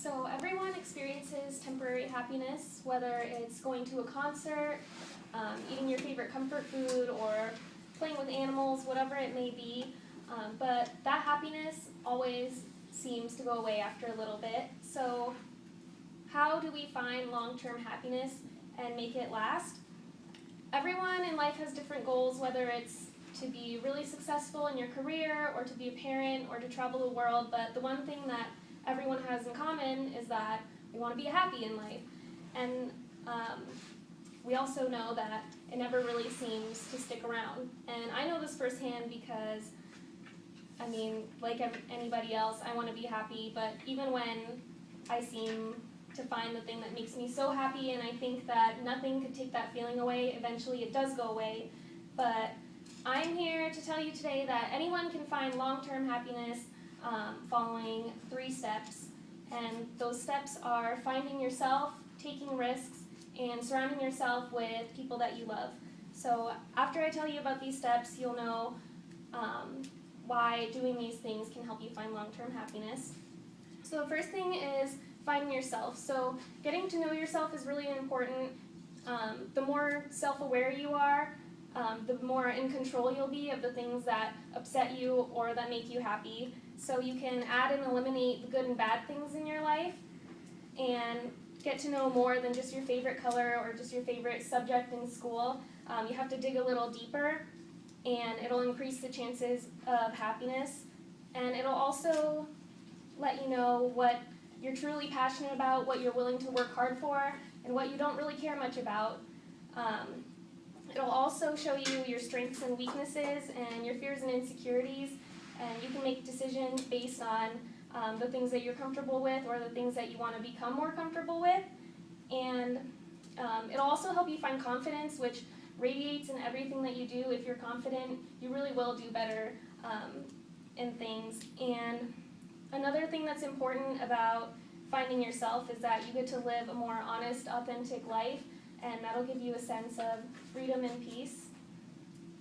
So everyone experiences temporary happiness, whether it's going to a concert, eating your favorite comfort food, or playing with animals, whatever it may be. But that happiness always seems to go away after a little bit. So how do we find long-term happiness and make it last? Everyone in life has different goals, whether it's to be really successful in your career, or to be a parent, or to travel the world, but the one thing that everyone has in common is that we want to be happy in life. And we also know that it never really seems to stick around. And I know this firsthand because, like anybody else, I want to be happy, but even when I seem to find the thing that makes me so happy and I think that nothing could take that feeling away, eventually it does go away. But I'm here to tell you today that anyone can find long-term happiness following 3 steps. And those steps are finding yourself, taking risks, and surrounding yourself with people that you love. So after I tell you about these steps, you'll know why doing these things can help you find long-term happiness. So the first thing is finding yourself. So getting to know yourself is really important. The more self-aware you are, the more in control you'll be of the things that upset you or that make you happy. So you can add and eliminate the good and bad things in your life and get to know more than just your favorite color or just your favorite subject in school. You have to dig a little deeper, and it'll increase the chances of happiness. And it'll also let you know what you're truly passionate about, what you're willing to work hard for, and what you don't really care much about. It'll also show you your strengths and weaknesses and your fears and insecurities, and you can make decisions based on the things that you're comfortable with or the things that you want to become more comfortable with. And it'll also help you find confidence, which radiates in everything that you do. If you're confident, you really will do better in things. And another thing that's important about finding yourself is that you get to live a more honest, authentic life, and that'll give you a sense of freedom and peace.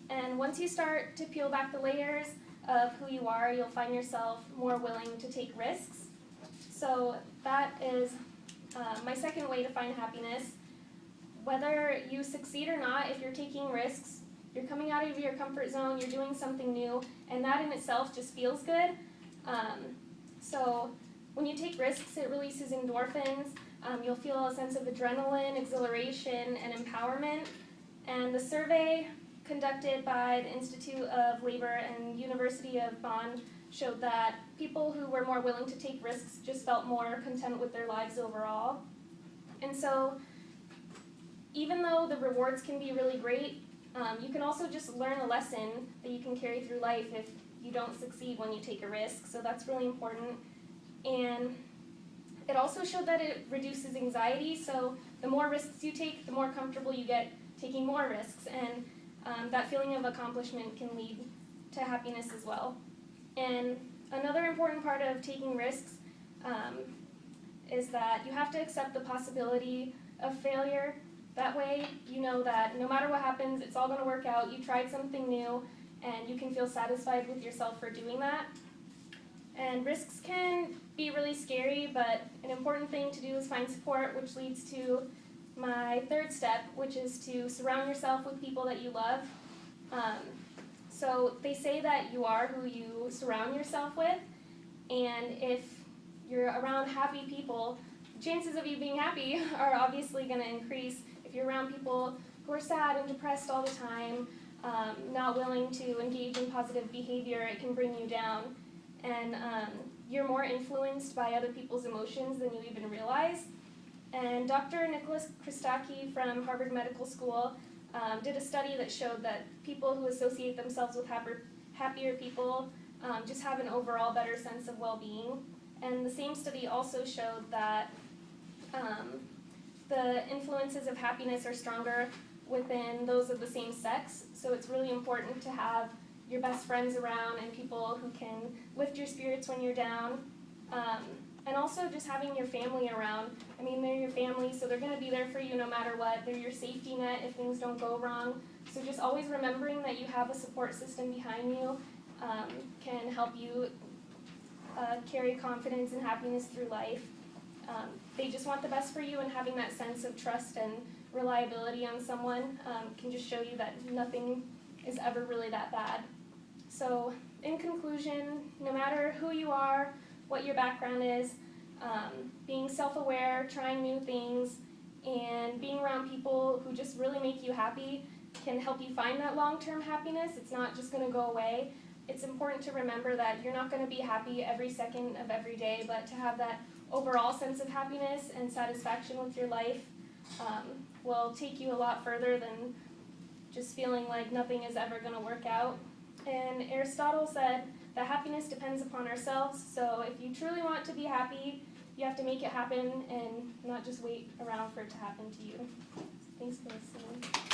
And once you start to peel back the layers of who you are, you'll find yourself more willing to take risks. So that is my second way to find happiness. Whether you succeed or not, if you're taking risks, you're coming out of your comfort zone, you're doing something new, and that in itself just feels good. So when you take risks, it releases endorphins. You'll feel a sense of adrenaline, exhilaration, and empowerment. And the survey conducted by the Institute of Labor and University of Bonn showed that people who were more willing to take risks just felt more content with their lives overall. And so even though the rewards can be really great, you can also just learn a lesson that you can carry through life if you don't succeed when you take a risk. So that's really important. And it also showed that it reduces anxiety, so the more risks you take, the more comfortable you get taking more risks, and that feeling of accomplishment can lead to happiness as well. And another important part of taking risks is that you have to accept the possibility of failure. That way you know that no matter what happens, it's all going to work out. You tried something new, and you can feel satisfied with yourself for doing that. And risks can be really scary, but an important thing to do is find support, which leads to my third step, which is to surround yourself with people that you love. So they say that you are who you surround yourself with, and if you're around happy people, the chances of you being happy are obviously going to increase. If you're around people who are sad and depressed all the time, not willing to engage in positive behavior, it can bring you down. And you're more influenced by other people's emotions than you even realize. And Dr. Nicholas Christakis from Harvard Medical School did a study that showed that people who associate themselves with happier people just have an overall better sense of well-being. And the same study also showed that the influences of happiness are stronger within those of the same sex. So it's really important to have your best friends around and people who can lift your spirits when you're down. And also just having your family around. They're your family, so they're going to be there for you no matter what. They're your safety net if things don't go wrong. So just always remembering that you have a support system behind you can help you carry confidence and happiness through life. They just want the best for you, and having that sense of trust and reliability on someone can just show you that nothing is ever really that bad. So in conclusion, no matter who you are, what your background is, being self-aware, trying new things, and being around people who just really make you happy can help you find that long-term happiness. It's not just going to go away. It's important to remember that you're not going to be happy every second of every day, but to have that overall sense of happiness and satisfaction with your life will take you a lot further than just feeling like nothing is ever going to work out. And Aristotle said that happiness depends upon ourselves, so if you truly want to be happy, you have to make it happen and not just wait around for it to happen to you. Thanks for listening.